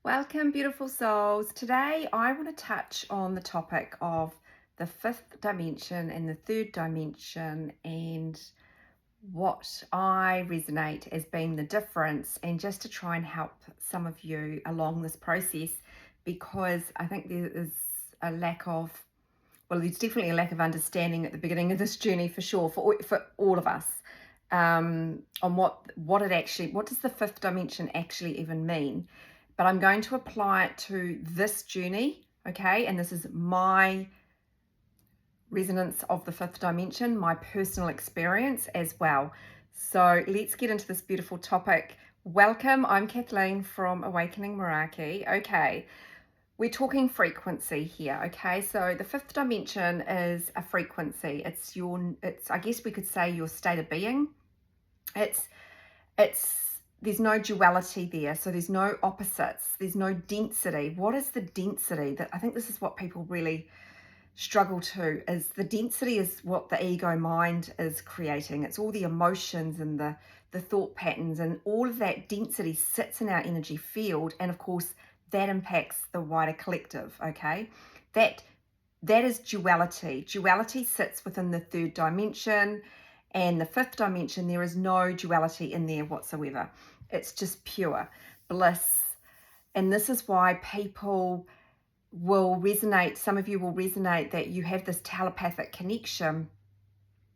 Welcome, beautiful souls. Today, I want to touch on the topic of the fifth dimension and the third dimension and what I resonate as being the difference, and just to try and help some of you along this process, because I think there is a lack of, well, there's definitely a lack of understanding at the beginning of this journey for sure, for all of us, on what does the fifth dimension actually even mean. But I'm going to apply it to this journey, okay? And this is my resonance of the fifth dimension, my personal experience as well. So let's get into this beautiful topic. Welcome, I'm Kathleen from Awakening Meraki. Okay, we're talking frequency here, okay? So the fifth dimension is a frequency. It's I guess we could say your state of being. It's there's no duality there, so there's no opposites, there's no density. What is the density? That I think this is what people really struggle to, is the density is what the ego mind is creating. It's all the emotions and the thought patterns, and all of that density sits in our energy field, and of course that impacts the wider collective, okay? That is duality. Duality sits within the third dimension, and the fifth dimension, there is no duality in there whatsoever. It's just pure bliss. And this is why people will resonate, some of you will resonate that you have this telepathic connection,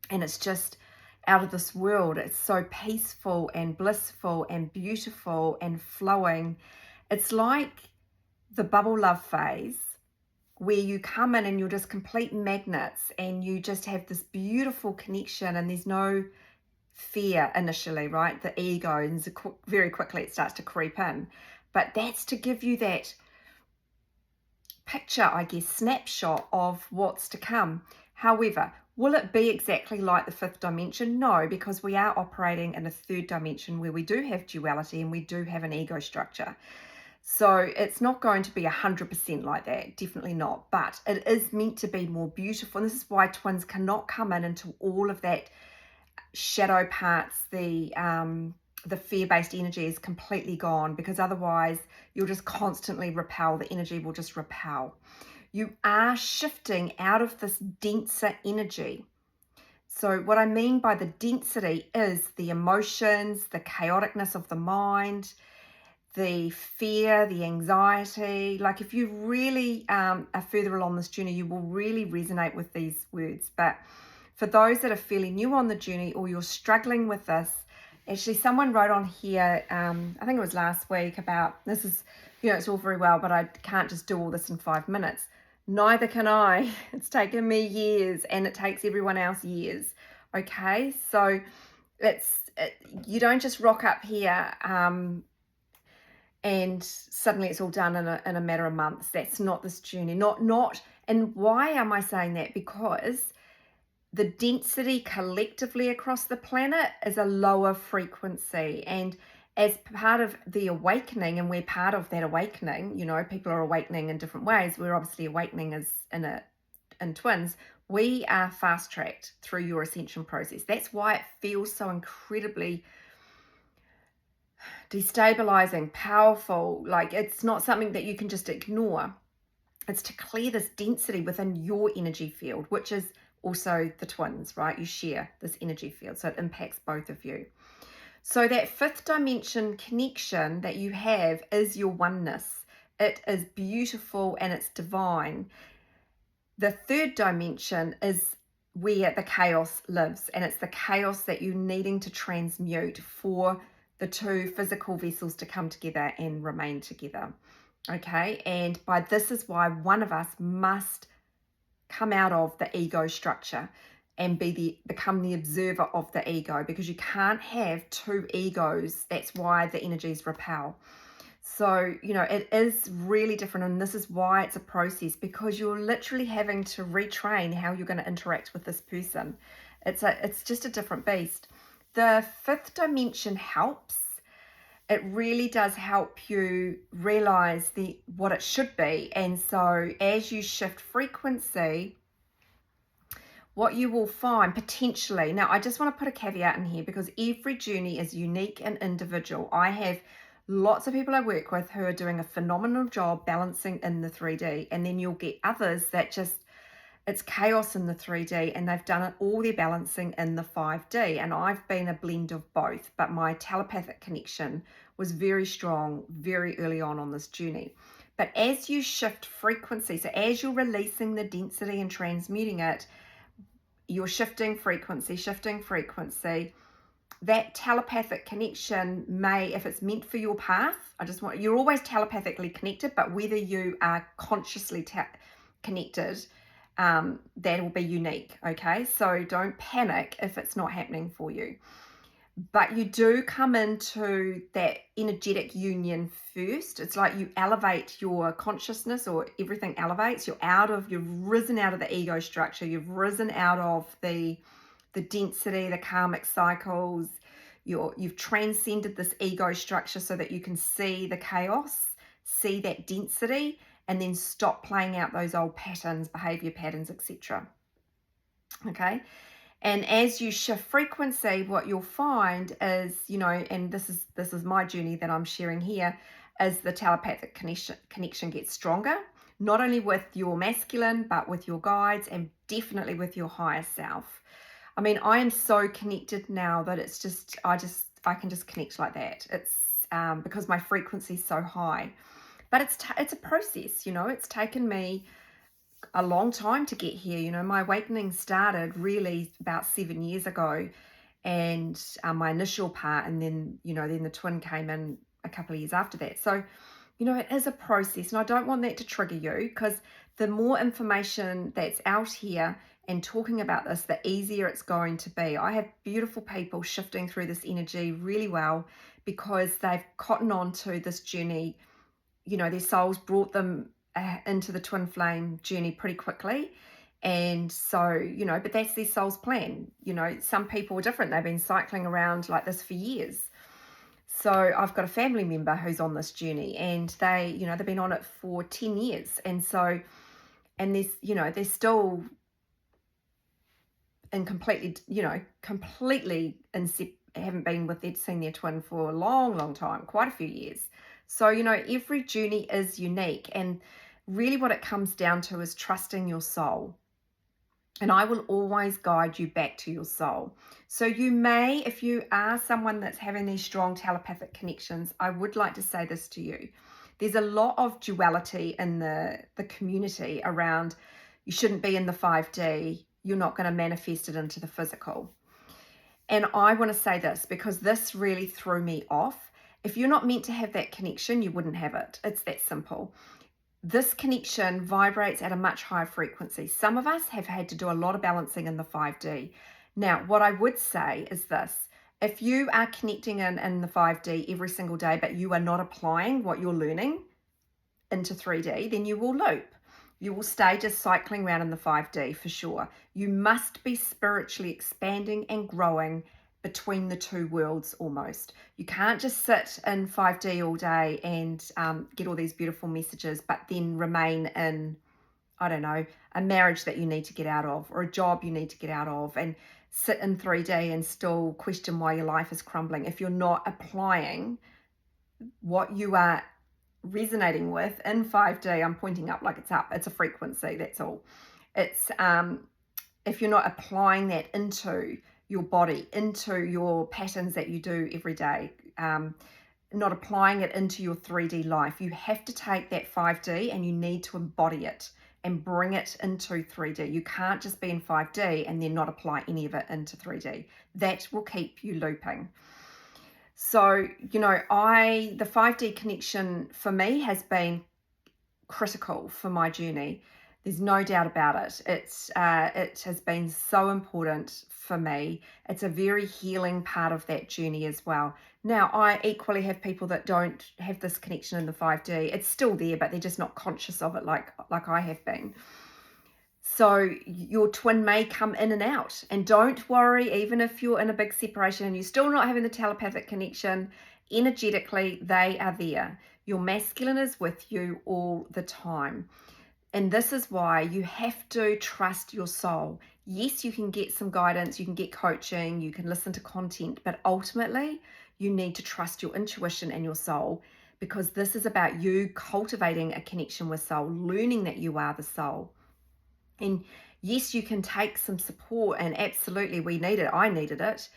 and it's just out of this world. It's so peaceful and blissful and beautiful and flowing. It's like the bubble love phase, where you come in and you're just complete magnets, and you just have this beautiful connection, and there's no fear initially, right? The ego, and very quickly it starts to creep in. But that's to give you that picture, I guess, snapshot of what's to come. However, will it be exactly like the fifth dimension? No, because we are operating in a third dimension where we do have duality and we do have an ego structure. So it's not going to be 100% like that, definitely not. But it is meant to be more beautiful. And this is why twins cannot come in until all of that shadow parts, the fear-based energy is completely gone, because otherwise you'll just constantly repel. The energy will just repel. You are shifting out of this denser energy. So what I mean by the density is the emotions, the chaoticness of the mind, the fear, the anxiety. Like, if you really are further along this journey, you will really resonate with these words. But for those that are fairly new on the journey, or you're struggling with this, actually someone wrote on here, I think it was last week, about this is, it's all very well, but I can't just do all this in 5 minutes. Neither can I. It's taken me years, and it takes everyone else years. Okay, so you don't just rock up here and suddenly it's all done in a matter of months. That's not this journey. Not. And why am I saying that? Because the density collectively across the planet is a lower frequency, and as part of the awakening, and we're part of that awakening, people are awakening in different ways. We're obviously awakening as in twins. We are fast-tracked through your ascension process. That's why it feels so incredibly destabilizing, powerful. Like, it's not something that you can just ignore. It's to clear this density within your energy field, which is also the twins, right? You share this energy field, so it impacts both of you. So that fifth dimension connection that you have is your oneness. It is beautiful and it's divine. The third dimension is where the chaos lives, and it's the chaos that you're needing to transmute for the two physical vessels to come together and remain together. Okay, and this is why one of us must come out of the ego structure and become the observer of the ego, because you can't have two egos. That's why the energies repel. So, it is really different, and this is why it's a process, because you're literally having to retrain how you're going to interact with this person. It's just a different beast. The fifth dimension helps. It really does help you realize what it should be. And so as you shift frequency, what you will find potentially, now I just want to put a caveat in here, because every journey is unique and individual. I have lots of people I work with who are doing a phenomenal job balancing in the 3D, and then you'll get others that just, it's chaos in the 3D and they've done all their balancing in the 5D. And I've been a blend of both, but my telepathic connection was very strong very early on this journey. But as you shift frequency, so as you're releasing the density and transmuting it, you're shifting frequency, that telepathic connection may, if it's meant for your path, you're always telepathically connected, but whether you are consciously connected, that will be unique, okay? So don't panic if it's not happening for you. But you do come into that energetic union first. It's like you elevate your consciousness, or everything elevates. You've risen out of the ego structure. You've risen out of the density, the karmic cycles. You've transcended this ego structure so that you can see the chaos, see that density, and then stop playing out those old patterns, behavior patterns, etc. Okay. And as you shift frequency, what you'll find is, and this is my journey that I'm sharing here, is the telepathic connection gets stronger, not only with your masculine, but with your guides, and definitely with your higher self. I mean, I am so connected now that it's just, I can just connect like that. It's because my frequency is so high. But it's a process, it's taken me a long time to get here. My awakening started really about 7 years ago, and my initial part, and then the twin came in a couple of years after that. So it is a process, and I don't want that to trigger you, because the more information that's out here and talking about this, the easier it's going to be. I have beautiful people shifting through this energy really well because they've cottoned on to this journey. Their souls brought them into the twin flame journey pretty quickly. And so, but that's their soul's plan. Some people are different. They've been cycling around like this for years. So I've got a family member who's on this journey, and they've been on it for 10 years. And so, and they're still in completely haven't been seen their twin for a long time, quite a few years. So, every journey is unique, and really what it comes down to is trusting your soul. And I will always guide you back to your soul. So you may, if you are someone that's having these strong telepathic connections, I would like to say this to you. There's a lot of duality in the community around, you shouldn't be in the 5D, you're not going to manifest it into the physical. And I want to say this because this really threw me off. If you're not meant to have that connection, you wouldn't have it. It's that simple. This connection vibrates at a much higher frequency. Some of us have had to do a lot of balancing in the 5D. Now, what I would say is this. If you are connecting in the 5D every single day, but you are not applying what you're learning into 3D, then you will loop. You will stay just cycling around in the 5D for sure. You must be spiritually expanding and growing between the two worlds almost. You can't just sit in 5D all day and get all these beautiful messages, but then remain in, I don't know, a marriage that you need to get out of, or a job you need to get out of, and sit in 3D and still question why your life is crumbling if you're not applying what you are resonating with in 5D. I'm pointing up like it's up. It's a frequency, that's all. It's if you're not applying that into your body, into your patterns that you do every day, not applying it into your 3D life. You have to take that 5D and you need to embody it and bring it into 3D. You can't just be in 5D and then not apply any of it into 3D. That will keep you looping. So, the 5D connection for me has been critical for my journey. There's no doubt about it. It has been so important for me. It's a very healing part of that journey as well. Now, I equally have people that don't have this connection in the 5D. It's still there, but they're just not conscious of it like I have been. So your twin may come in and out, and don't worry, even if you're in a big separation and you're still not having the telepathic connection, energetically, they are there. Your masculine is with you all the time. And this is why you have to trust your soul. Yes, you can get some guidance, you can get coaching, you can listen to content, but ultimately you need to trust your intuition and your soul, because this is about you cultivating a connection with soul, learning that you are the soul. And yes, you can take some support, and absolutely we need it. I needed it.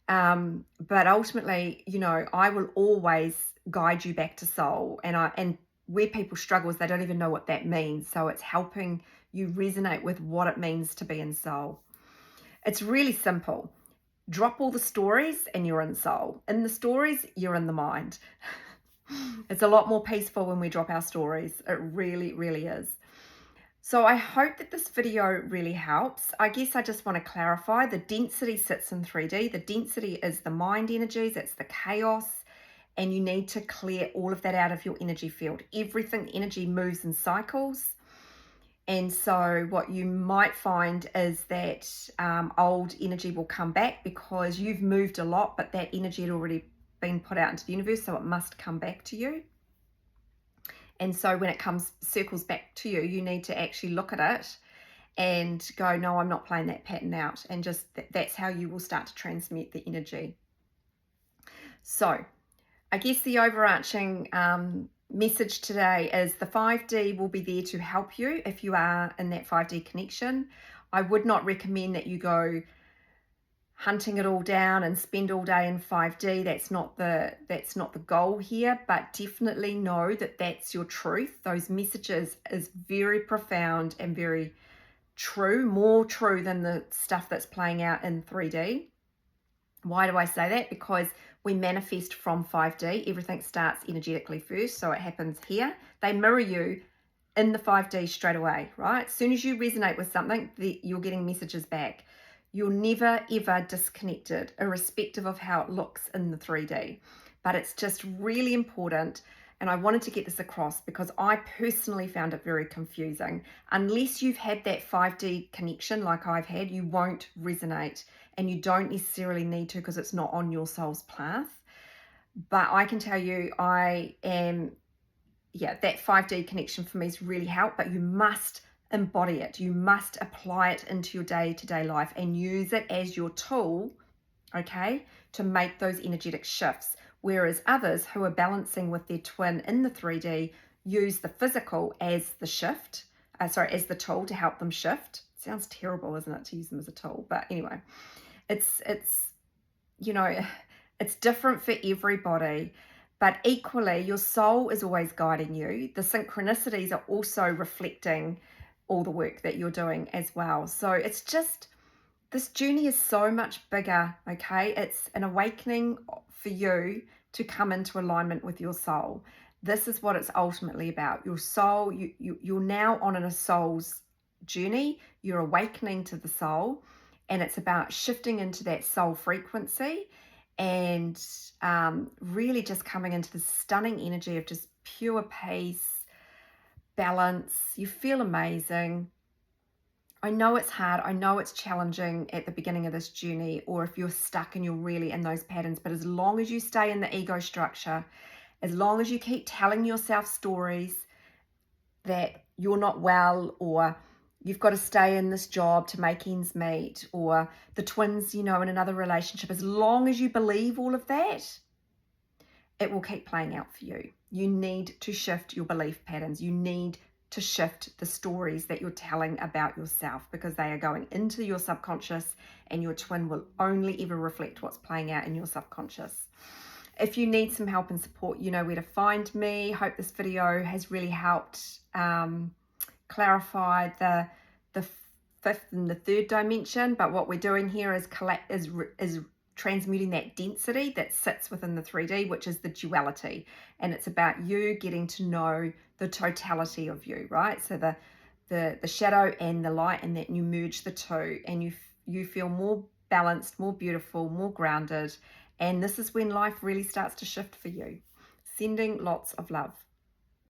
But ultimately, I will always guide you back to soul. And where people struggle is they don't even know what that means. So it's helping you resonate with what it means to be in soul. It's really simple. Drop all the stories and you're in soul. In the stories, you're in the mind. It's a lot more peaceful when we drop our stories. It really, really is. So I hope that this video really helps. I guess I just want to clarify, the density sits in 3D. The density is the mind energies, it's the chaos, and you need to clear all of that out of your energy field. Everything, energy moves in cycles. And so what you might find is that old energy will come back because you've moved a lot, but that energy had already been put out into the universe, so it must come back to you. And so when it circles back to you, you need to actually look at it and go, no, I'm not playing that pattern out. And just that's how you will start to transmute the energy. So I guess the overarching message today is the 5D will be there to help you if you are in that 5D connection. I would not recommend that you go hunting it all down and spend all day in 5D. That's not the goal here, but definitely know that that's your truth. Those messages is very profound and very true, more true than the stuff that's playing out in 3D. Why do I say that? Because we manifest from 5D. Everything starts energetically first, so it happens here. They mirror you in the 5D straight away, right? As soon as you resonate with something, you're getting messages back. You're never, ever disconnected, irrespective of how it looks in the 3D. But it's just really important, and I wanted to get this across because I personally found it very confusing. Unless you've had that 5D connection like I've had, you won't resonate, and you don't necessarily need to because it's not on your soul's path. But I can tell you, that 5D connection for me has really helped, but you must embody it. You must apply it into your day-to-day life and use it as your tool, okay, to make those energetic shifts. Whereas others who are balancing with their twin in the 3D use the physical as the shift, as the tool to help them shift. Sounds terrible, isn't it, to use them as a tool? But anyway, it's different for everybody. But equally, your soul is always guiding you. The synchronicities are also reflecting all the work that you're doing as well. So it's just, this journey is so much bigger, okay? It's an awakening for you to come into alignment with your soul. This is what it's ultimately about. Your soul, you're now on a soul's journey. You're awakening to the soul, and it's about shifting into that soul frequency and really just coming into the stunning energy of just pure peace, balance. You feel amazing. I know it's hard. I know it's challenging at the beginning of this journey, or if you're stuck and you're really in those patterns, but as long as you stay in the ego structure, as long as you keep telling yourself stories that you're not well, or you've got to stay in this job to make ends meet, or the twins, in another relationship, as long as you believe all of that, it will keep playing out for you. You need to shift your belief patterns. You need to shift the stories that you're telling about yourself, because they are going into your subconscious, and your twin will only ever reflect what's playing out in your subconscious. If you need some help and support, you know where to find me. Hope this video has really helped clarify the fifth and the third dimension. But what we're doing here is transmuting that density that sits within the 3D, which is the duality. And it's about you getting to know the totality of you, right? So the shadow and the light, and that you merge the two, and you feel more balanced, more beautiful, more grounded. And this is when life really starts to shift for you. Sending lots of love.